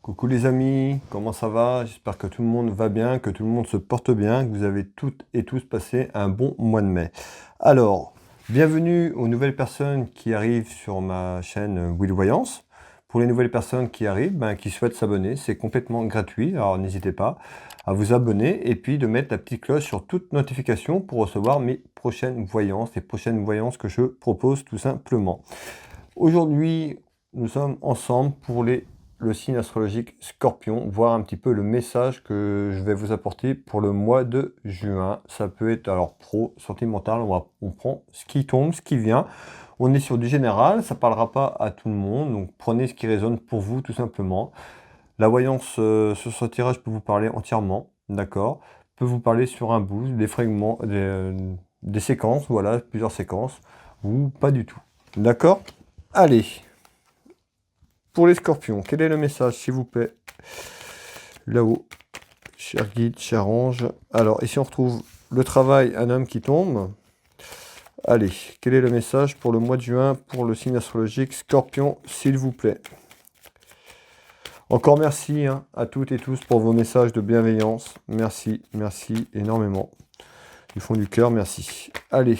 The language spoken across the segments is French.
Coucou les amis, comment ça va? J'espère que tout le monde va bien, que tout le monde se porte bien, que vous avez toutes et tous passé un bon mois de mai. Alors, bienvenue aux nouvelles personnes qui arrivent sur ma chaîne Will Voyance. Pour les nouvelles personnes qui arrivent, qui souhaitent s'abonner, c'est complètement gratuit, alors n'hésitez pas à vous abonner et puis de mettre la petite cloche sur toute notification pour recevoir mes prochaines voyances, les prochaines voyances que je propose tout simplement. Aujourd'hui, nous sommes ensemble pour le signe astrologique Scorpion, voir un petit peu le message que je vais vous apporter pour le mois de juin. Ça peut être alors pro, sentimental, on prend ce qui tombe, ce qui vient. On est sur du général, ça parlera pas à tout le monde, donc prenez ce qui résonne pour vous tout simplement. La voyance sur ce tirage peut vous parler entièrement, d'accord? Peut vous parler sur un bout, des fragments, des séquences, voilà, plusieurs séquences, ou pas du tout. D'accord? Allez, pour les scorpions, quel est le message, s'il vous plaît? Là-haut, cher guide, cher ange. Alors, ici on retrouve le travail, un homme qui tombe. Allez, quel est le message pour le mois de juin, pour le signe astrologique Scorpion, s'il vous plaît? Encore merci à toutes et tous pour vos messages de bienveillance. Merci, merci énormément. Du fond du cœur, merci. Allez,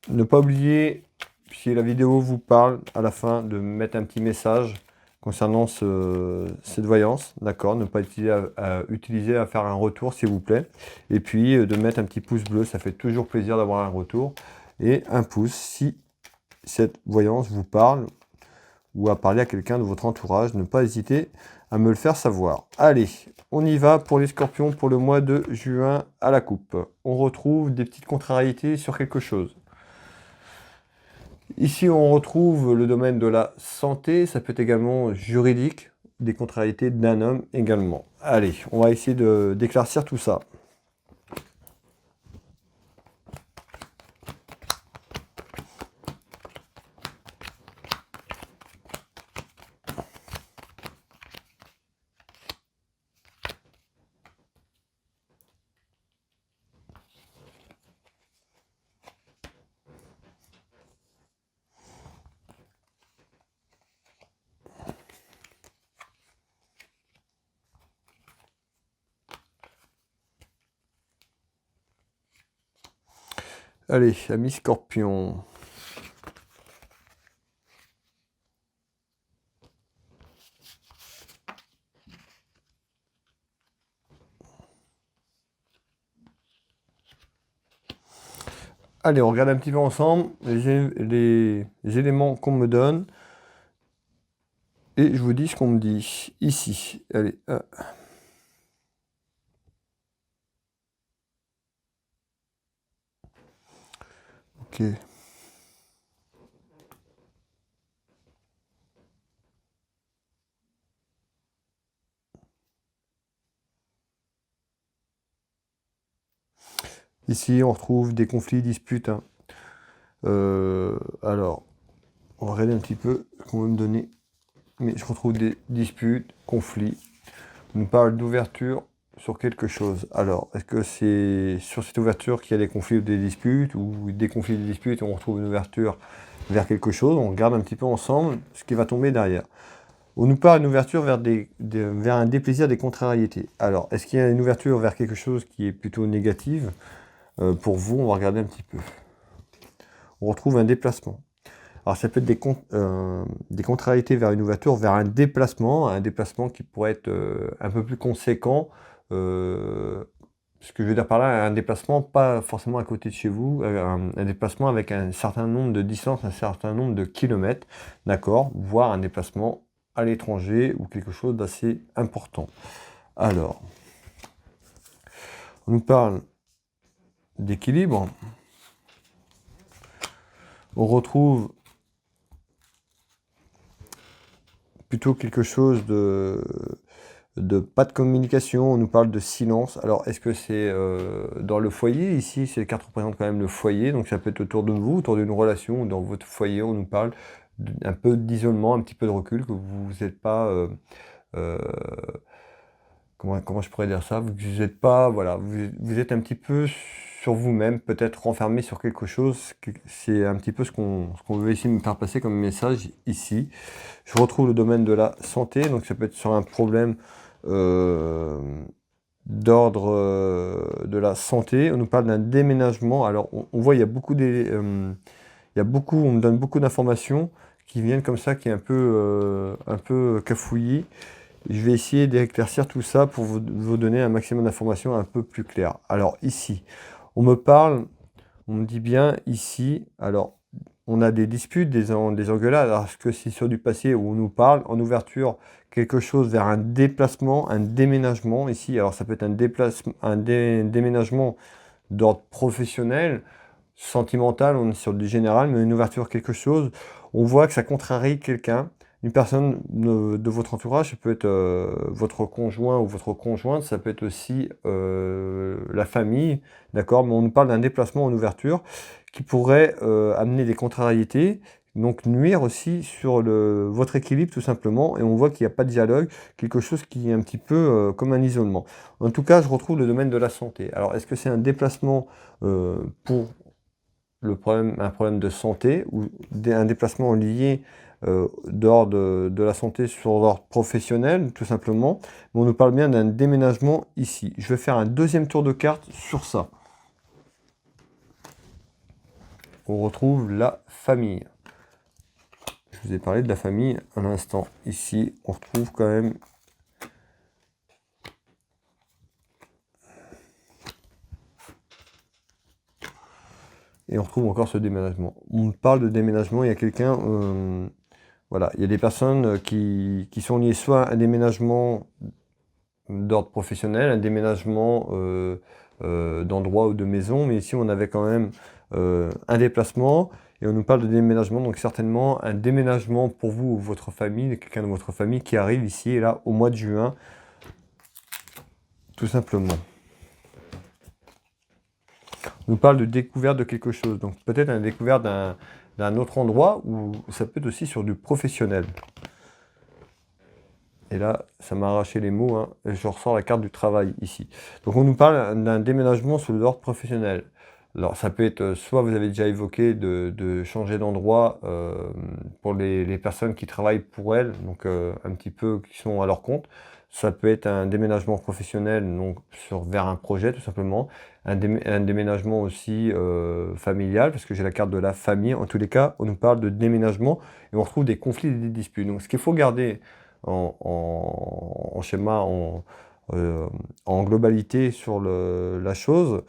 ne pas oublier, si la vidéo vous parle, à la fin, de mettre un petit message concernant cette voyance, d'accord? Ne pas utiliser à faire un retour, s'il vous plaît. Et puis, de mettre un petit pouce bleu, ça fait toujours plaisir d'avoir un retour. Et un pouce, si cette voyance vous parle, ou à parler à quelqu'un de votre entourage, ne pas hésiter à me le faire savoir. Allez, on y va pour les scorpions pour le mois de juin à la coupe. On retrouve des petites contrariétés sur quelque chose. Ici, on retrouve le domaine de la santé, ça peut être également juridique, des contrariétés d'un homme également. Allez, on va essayer d'éclaircir tout ça. Allez, amis scorpions. Allez, on regarde un petit peu ensemble les éléments qu'on me donne. Et je vous dis ce qu'on me dit. Ici, allez. Ok. Ici, on retrouve des conflits, disputes. Alors, on va regarder un petit peu ce qu'on veut me donner. Mais je retrouve des disputes, conflits. On nous parle d'ouverture sur quelque chose. Alors, est-ce que c'est sur cette ouverture qu'il y a des conflits ou des disputes, ou des conflits et des disputes, on retrouve une ouverture vers quelque chose? On regarde un petit peu ensemble ce qui va tomber derrière. On nous parle d'une ouverture vers un déplaisir, des contrariétés. Alors, est-ce qu'il y a une ouverture vers quelque chose qui est plutôt négative? Pour vous, on va regarder un petit peu. On retrouve un déplacement. Alors, ça peut être des contrariétés vers une ouverture, vers un déplacement qui pourrait être un peu plus conséquent. Ce que je veux dire par là, un déplacement pas forcément à côté de chez vous, un déplacement avec un certain nombre de distances, un certain nombre de kilomètres, d'accord? Voire un déplacement à l'étranger ou quelque chose d'assez important. Alors, on nous parle d'équilibre. On retrouve plutôt quelque chose de pas de communication, on nous parle de silence. Alors, est-ce que c'est dans le foyer? Ici, ces cartes représentent quand même le foyer, donc ça peut être autour de vous, autour d'une relation, ou dans votre foyer, on nous parle d'un peu d'isolement, un petit peu de recul, que vous n'êtes pas... euh, comment je pourrais dire ça? Vous n'êtes pas... Voilà, vous êtes un petit peu sur vous-même, peut-être renfermé sur quelque chose. C'est un petit peu ce qu'on veut essayer de me faire passer comme message ici. Je retrouve le domaine de la santé, donc ça peut être sur un problème d'ordre de la santé. On nous parle d'un déménagement. Alors on voit, il y a beaucoup on me donne beaucoup d'informations qui viennent comme ça, qui est un peu cafouillis. Je vais essayer d'éclaircir tout ça pour vous donner un maximum d'informations un peu plus claires. Alors ici, on me dit bien ici, alors on a des disputes, des engueulades. Alors est-ce que c'est sur du passé où on nous parle en ouverture quelque chose vers un déplacement, un déménagement ici? Alors ça peut être un déplacement, déménagement d'ordre professionnel, sentimental, on est sur du général, mais une ouverture quelque chose. On voit que ça contrarie quelqu'un. Une personne de votre entourage, ça peut être votre conjoint ou votre conjointe, ça peut être aussi la famille, d'accord? Mais on nous parle d'un déplacement en ouverture qui pourrait amener des contrariétés, donc nuire aussi sur votre équilibre tout simplement, et on voit qu'il n'y a pas de dialogue, quelque chose qui est un petit peu comme un isolement. En tout cas, je retrouve le domaine de la santé. Alors, est-ce que c'est un déplacement pour un problème de santé ou un déplacement lié d'ordre de la santé sur l'ordre professionnel, tout simplement. Mais on nous parle bien d'un déménagement ici. Je vais faire un deuxième tour de carte sur ça. On retrouve la famille. Je vous ai parlé de la famille à l'instant. Ici, on retrouve quand même... Et on retrouve encore ce déménagement. On parle de déménagement, il y a quelqu'un... voilà, il y a des personnes qui sont liées soit à un déménagement d'ordre professionnel, un déménagement d'endroit ou de maison, mais ici on avait quand même un déplacement et on nous parle de déménagement, donc certainement un déménagement pour vous ou votre famille, quelqu'un de votre famille qui arrive ici et là au mois de juin, tout simplement. On nous parle de découverte de quelque chose, donc peut-être une découverte d'un autre endroit ou ça peut être aussi sur du professionnel. Et là, ça m'a arraché les mots, hein, et je ressors la carte du travail ici. Donc on nous parle d'un déménagement sous l'ordre professionnel. Alors ça peut être, soit vous avez déjà évoqué de changer d'endroit pour les personnes qui travaillent pour elles, donc un petit peu qui sont à leur compte. Ça peut être un déménagement professionnel, donc vers un projet tout simplement. Un déménagement aussi familial, parce que j'ai la carte de la famille. En tous les cas, on nous parle de déménagement et on retrouve des conflits et des disputes. Donc ce qu'il faut garder en schéma, en globalité sur la chose,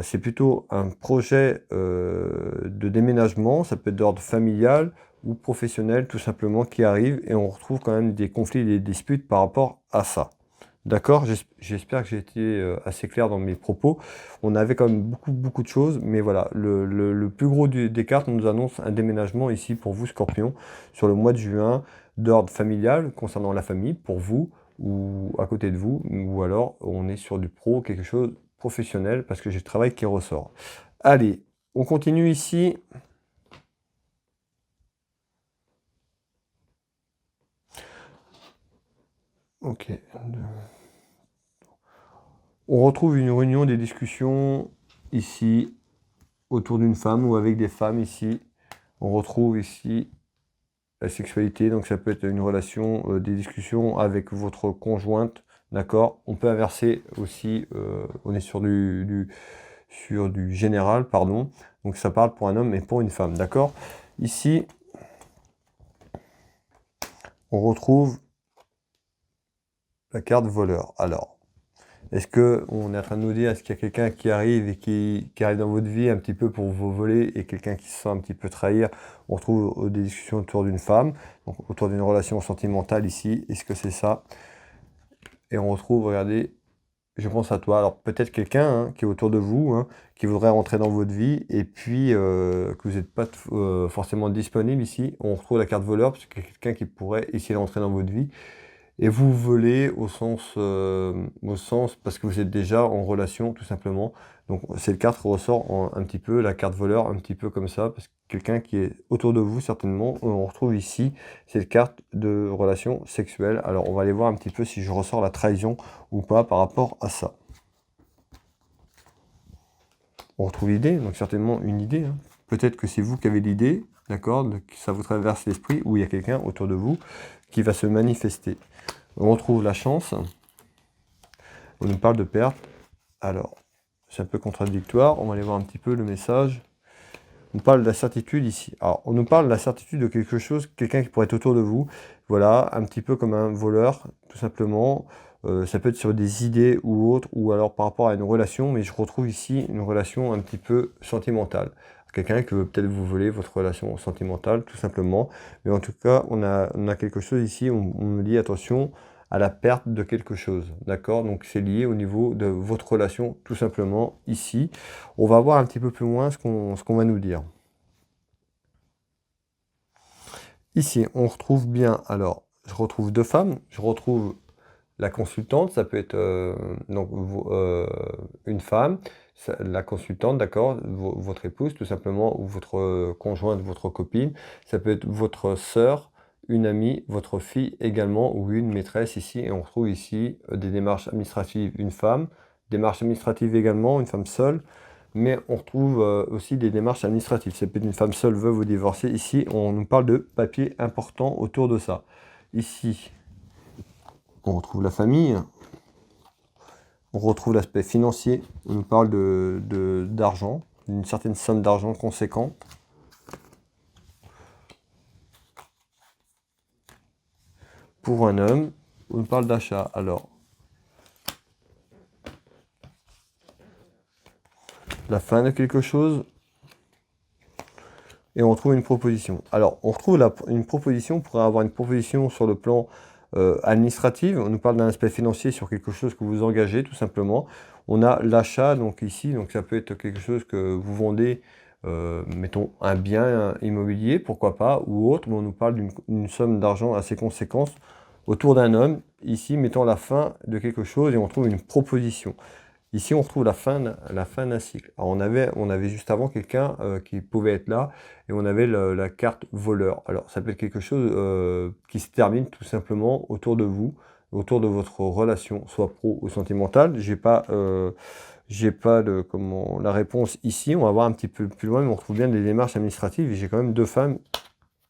c'est plutôt un projet de déménagement, ça peut être d'ordre familial ou professionnel tout simplement qui arrive et on retrouve quand même des conflits et des disputes par rapport à ça. D'accord? J'espère que j'ai été assez clair dans mes propos. On avait quand même beaucoup de choses, mais voilà, le plus gros des cartes nous annonce un déménagement ici pour vous, Scorpion, sur le mois de juin, d'ordre familial, concernant la famille, pour vous, ou à côté de vous, ou alors on est sur du pro, quelque chose professionnel, parce que j'ai le travail qui ressort. Allez, on continue ici. Ok. On retrouve une réunion des discussions ici, autour d'une femme ou avec des femmes ici. On retrouve ici la sexualité, donc ça peut être une relation, des discussions avec votre conjointe, d'accord? On peut inverser aussi, on est sur du général, pardon. Donc ça parle pour un homme et pour une femme, d'accord? Ici, on retrouve la carte voleur. Alors, est-ce qu'on est en train de nous dire, est-ce qu'il y a quelqu'un qui arrive et qui arrive dans votre vie un petit peu pour vous voler et quelqu'un qui se sent un petit peu trahir? On retrouve des discussions autour d'une femme, donc autour d'une relation sentimentale ici. Est-ce que c'est ça? Et on retrouve, regardez, je pense à toi. Alors peut-être quelqu'un qui est autour de vous, qui voudrait rentrer dans votre vie et puis que vous n'êtes pas forcément disponible ici. On retrouve la carte voleur parce qu'il y a quelqu'un qui pourrait essayer d'entrer dans votre vie. Et vous volez au sens parce que vous êtes déjà en relation, tout simplement. Donc, cette carte ressort un petit peu, la carte voleur, un petit peu comme ça, parce que quelqu'un qui est autour de vous, certainement. On retrouve ici cette carte de relation sexuelle. Alors, on va aller voir un petit peu si je ressors la trahison ou pas par rapport à ça. On retrouve l'idée, donc certainement une idée, hein. Peut-être que c'est vous qui avez l'idée, d'accord, ça vous traverse l'esprit, ou il y a quelqu'un autour de vous qui va se manifester. On retrouve la chance. On nous parle de perte. Alors, c'est un peu contradictoire. On va aller voir un petit peu le message. On parle de la certitude ici. Alors, on nous parle de la certitude de quelque chose, quelqu'un qui pourrait être autour de vous. Voilà, un petit peu comme un voleur, tout simplement. Ça peut être sur des idées ou autres, ou alors par rapport à une relation, mais je retrouve ici une relation un petit peu sentimentale. Quelqu'un qui veut peut-être vous voler votre relation sentimentale, tout simplement. Mais en tout cas, on a quelque chose ici, on nous dit attention à la perte de quelque chose. D'accord? Donc c'est lié au niveau de votre relation, tout simplement, ici. On va voir un petit peu plus loin ce qu'on va nous dire. Ici, on retrouve bien, alors, je retrouve deux femmes, je retrouve la consultante, ça peut être donc, une femme, la consultante, d'accord, votre épouse tout simplement, ou votre conjointe, votre copine, ça peut être votre sœur, une amie, votre fille également, ou une maîtresse ici, et on retrouve ici des démarches administratives, une femme, démarches administratives également, une femme seule, mais on retrouve aussi des démarches administratives. Ça peut être une femme seule, veuve ou divorcée. Ici, on nous parle de papiers importants autour de ça. Ici, on retrouve la famille, on retrouve l'aspect financier, on nous parle d'argent, d'une certaine somme d'argent conséquente. Pour un homme, on nous parle d'achat. Alors, la fin de quelque chose, et on retrouve une proposition. Alors, on retrouve une proposition, on pourrait avoir une proposition sur le plan administratif. On nous parle d'un aspect financier sur quelque chose que vous engagez, tout simplement. On a l'achat, donc ici, donc ça peut être quelque chose que vous vendez, mettons, un bien immobilier, pourquoi pas, ou autre, mais on nous parle d'une somme d'argent assez conséquente autour d'un homme. Ici, mettons la fin de quelque chose et on trouve une proposition. Ici, on retrouve la fin d'un cycle. Alors, on avait juste avant quelqu'un qui pouvait être là, et on avait la carte voleur. Alors, ça peut être quelque chose qui se termine tout simplement autour de vous, autour de votre relation, soit pro ou sentimentale. J'ai pas la réponse ici. On va voir un petit peu plus loin, mais on retrouve bien des démarches administratives, et j'ai quand même deux femmes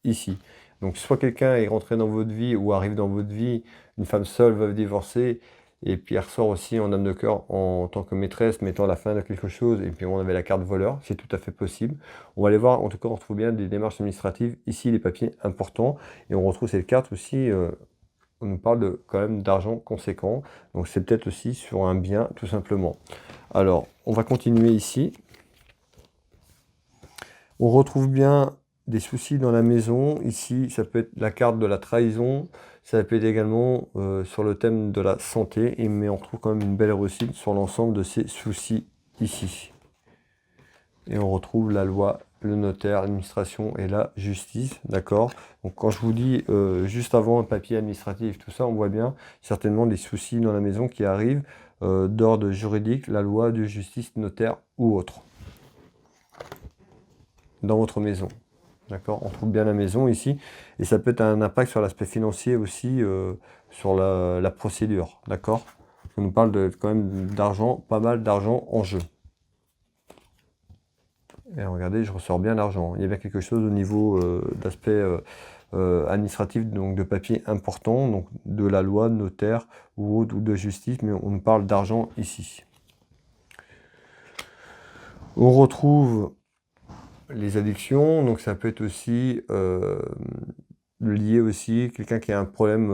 ici. Donc, soit quelqu'un est rentré dans votre vie ou arrive dans votre vie, une femme seule, veuve divorcée, et puis elle ressort aussi en dame de cœur en tant que maîtresse, mettant la fin de quelque chose, et puis on avait la carte voleur, c'est tout à fait possible. On va aller voir, en tout cas on retrouve bien des démarches administratives, ici les papiers importants, et on retrouve cette carte aussi, on nous parle quand même d'argent conséquent, donc c'est peut-être aussi sur un bien tout simplement. Alors, on va continuer ici. On retrouve bien des soucis dans la maison. Ici, ça peut être la carte de la trahison. Ça peut être également sur le thème de la santé. Mais on retrouve quand même une belle réussite sur l'ensemble de ces soucis ici. Et on retrouve la loi, le notaire, l'administration et la justice. D'accord? Donc quand je vous dis juste avant un papier administratif, tout ça, on voit bien certainement des soucis dans la maison qui arrivent d'ordre juridique, la loi de justice, notaire ou autre. Dans votre maison. D'accord? On trouve bien la maison ici. Et ça peut être un impact sur l'aspect financier aussi, sur la procédure. D'accord? On nous parle quand même d'argent, pas mal d'argent en jeu. Et regardez, je ressors bien l'argent. Il y a bien quelque chose au niveau d'aspect administratif, donc de papier important, donc de la loi, de notaire ou de justice, mais on nous parle d'argent ici. On retrouve les addictions, donc ça peut être aussi lié aussi, quelqu'un qui a un problème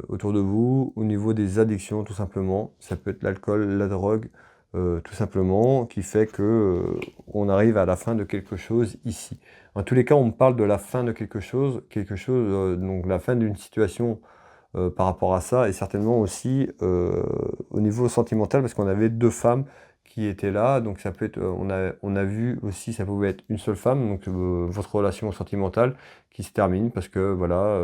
autour de vous, au niveau des addictions tout simplement. Ça peut être l'alcool, la drogue, tout simplement, qui fait que on arrive à la fin de quelque chose ici. En tous les cas, on me parle de la fin de quelque chose, donc la fin d'une situation par rapport à ça, et certainement aussi au niveau sentimental, parce qu'on avait deux femmes qui étaient là, donc ça peut être, on a vu aussi, ça pouvait être une seule femme, donc votre relation sentimentale qui se termine, parce que voilà,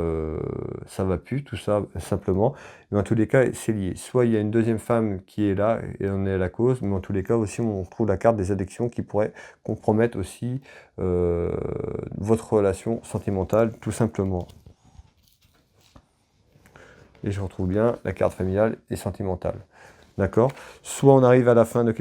ça va plus, tout ça, simplement, mais en tous les cas, c'est lié. Soit il y a une deuxième femme qui est là, et on est à la cause, mais en tous les cas aussi, on trouve la carte des addictions qui pourrait compromettre aussi votre relation sentimentale, tout simplement. Et je retrouve bien la carte familiale et sentimentale. D'accord? Soit on arrive à la fin de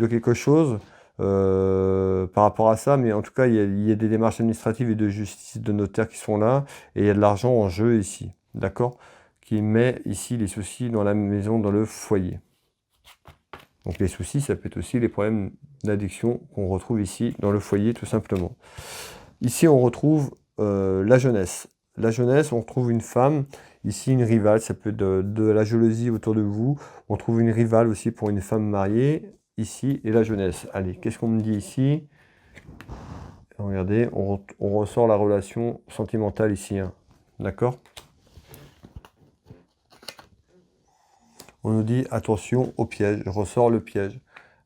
quelque chose, par rapport à ça, mais en tout cas, il y a des démarches administratives et de justice de notaire qui sont là, et il y a de l'argent en jeu ici, d'accord? Qui met ici les soucis dans la maison, dans le foyer. Donc les soucis, ça peut être aussi les problèmes d'addiction qu'on retrouve ici dans le foyer, tout simplement. Ici, on retrouve la jeunesse. La jeunesse, on retrouve une femme, ici une rivale, ça peut être de la jalousie autour de vous. On trouve une rivale aussi pour une femme mariée, ici, et la jeunesse. Allez, qu'est-ce qu'on me dit ici? Regardez, on ressort la relation sentimentale ici, hein. D'accord? On nous dit attention au piège, je ressors le piège.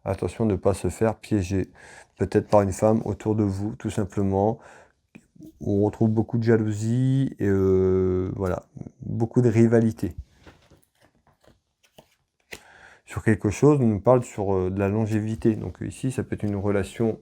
Attention de ne pas se faire piéger, peut-être par une femme autour de vous, tout simplement. On retrouve beaucoup de jalousie et voilà, beaucoup de rivalité. Sur quelque chose, on nous parle sur de la longévité. Donc ici, ça peut être une relation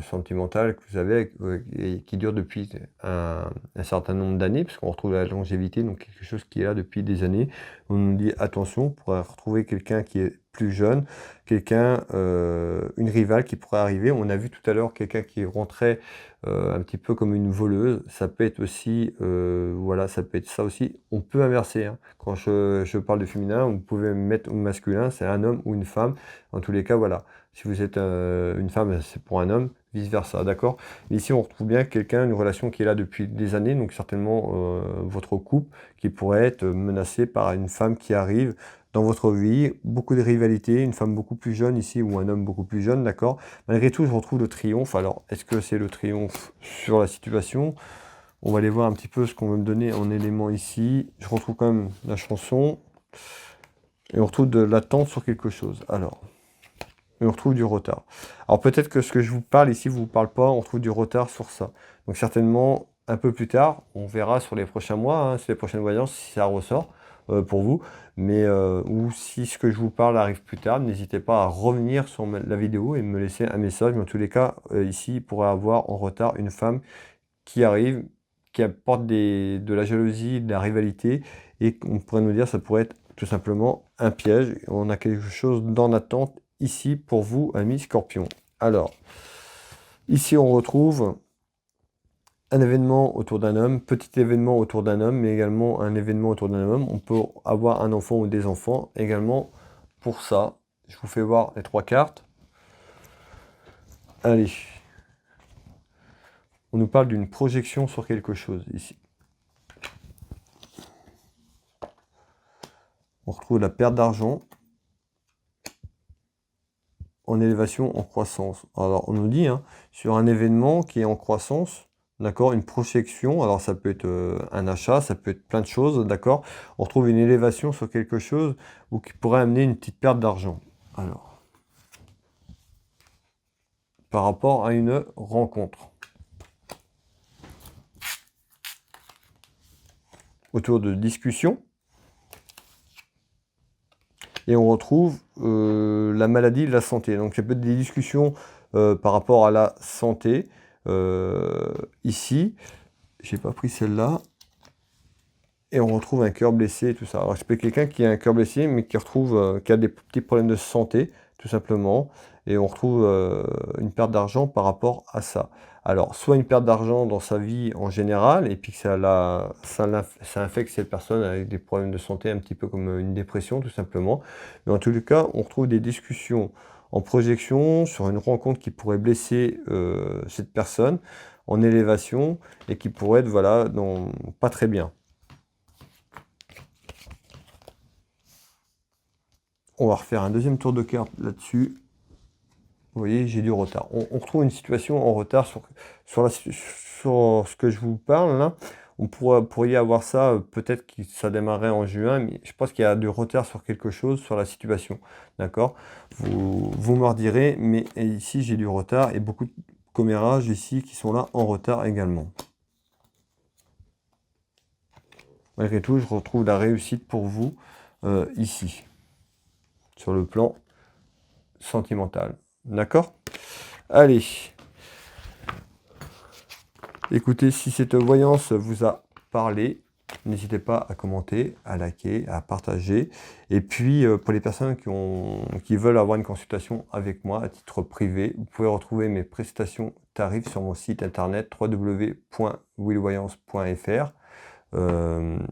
sentimentale que vous avez et qui dure depuis un certain nombre d'années, parce qu'on retrouve la longévité, donc quelque chose qui est là depuis des années. On nous dit attention, on pourrait retrouver quelqu'un qui est plus jeune, quelqu'un, une rivale qui pourrait arriver. On a vu tout à l'heure quelqu'un qui rentrait un petit peu comme une voleuse. Ça peut être aussi, voilà, ça peut être ça aussi. On peut inverser, hein. Quand je parle de féminin, vous pouvez mettre au masculin, c'est un homme ou une femme. En tous les cas, voilà. Si vous êtes une femme, c'est pour un homme, vice-versa, d'accord? Ici, on retrouve bien quelqu'un, une relation qui est là depuis des années, donc certainement votre couple qui pourrait être menacé par une femme qui arrive dans votre vie. Beaucoup de rivalité, une femme beaucoup plus jeune ici ou un homme beaucoup plus jeune, d'accord? Malgré tout, je retrouve le triomphe. Alors, est-ce que c'est le triomphe sur la situation? On va aller voir un petit peu ce qu'on veut me donner en éléments ici. Je retrouve quand même la chanson et on retrouve de l'attente sur quelque chose. Alors... et on retrouve du retard. Alors peut-être que ce que je vous parle ici ne vous parle pas, on retrouve du retard sur ça. Donc certainement, un peu plus tard, on verra sur les prochains mois, hein, sur les prochaines voyances, si ça ressort pour vous. Mais ou si ce que je vous parle arrive plus tard, n'hésitez pas à revenir sur la vidéo et me laisser un message. Mais en tous les cas, ici, il pourrait avoir en retard une femme qui arrive, qui apporte de la jalousie, de la rivalité, et on pourrait nous dire ça pourrait être tout simplement un piège. On a quelque chose d'en attente ici pour vous, amis Scorpion. Alors, ici on retrouve un événement autour d'un homme, petit événement autour d'un homme, mais également un événement autour d'un homme. On peut avoir un enfant ou des enfants également pour ça. Je vous fais voir les 3 cartes. Allez. On nous parle d'une projection sur quelque chose ici. On retrouve la perte d'argent en élévation, en croissance. Alors, on nous dit, hein, sur un événement qui est en croissance, d'accord, une projection, alors ça peut être un achat, ça peut être plein de choses, d'accord. On retrouve une élévation sur quelque chose ou qui pourrait amener une petite perte d'argent. Alors, par rapport à une rencontre. Autour de discussions. Et on retrouve la maladie de la santé. Donc ça peut être des discussions par rapport à la santé. Ici, j'ai pas pris celle-là. Et on retrouve un cœur blessé et tout ça. Alors c'est peut être quelqu'un qui a un cœur blessé, mais qui retrouve, qui a des petits problèmes de santé, tout simplement. Et on retrouve une perte d'argent par rapport à ça. Alors, soit une perte d'argent dans sa vie en général, et puis que ça infecte cette personne avec des problèmes de santé, un petit peu comme une dépression, tout simplement. Mais en tous les cas, on retrouve des discussions en projection sur une rencontre qui pourrait blesser cette personne en élévation et qui pourrait être, voilà, pas très bien. On va refaire un deuxième tour de carte là-dessus. Vous voyez, j'ai du retard. On retrouve une situation en retard sur ce que je vous parle là. On pourrait avoir ça, peut-être que ça démarrait en juin, mais je pense qu'il y a du retard sur quelque chose, sur la situation. D'accord? Vous me redirez, mais ici j'ai du retard et beaucoup de commérages ici qui sont là en retard également. Malgré tout, je retrouve la réussite pour vous ici, sur le plan sentimental. D'accord? Allez. Écoutez, si cette voyance vous a parlé, N'hésitez pas à commenter, à liker, à partager. Et puis, pour les personnes qui veulent avoir une consultation avec moi à titre privé, vous pouvez retrouver mes prestations tarifs sur mon site internet www.willvoyance.fr.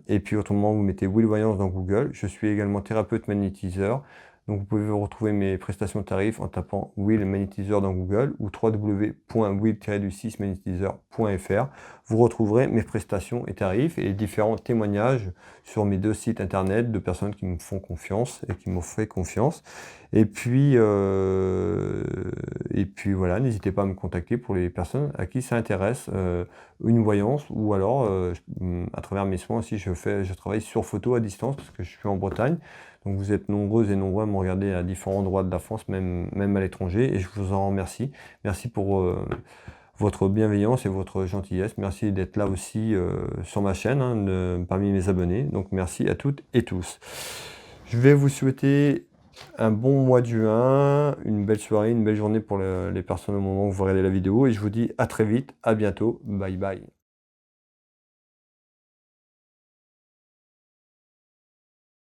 Et puis autrement, vous mettez Will Voyance dans Google. Je suis également thérapeute magnétiseur. Donc vous pouvez retrouver mes prestations tarifs en tapant Will Magnétiseur dans Google ou www.will-magnétiseur.fr. Vous retrouverez mes prestations et tarifs et différents témoignages sur mes 2 sites internet de personnes qui me font confiance et qui m'ont fait confiance. Et puis voilà, n'hésitez pas à me contacter pour les personnes à qui ça intéresse une voyance ou alors à travers mes soins aussi, je travaille sur photo à distance parce que je suis en Bretagne. Donc vous êtes nombreuses et nombreux à me regarder à différents endroits de la France, même à l'étranger, et je vous en remercie. Merci pour votre bienveillance et votre gentillesse. Merci d'être là aussi sur ma chaîne, parmi mes abonnés. Donc merci à toutes et tous. Je vais vous souhaiter un bon mois de juin, une belle soirée, une belle journée pour les personnes au moment où vous regardez la vidéo, et je vous dis à très vite, à bientôt, bye bye.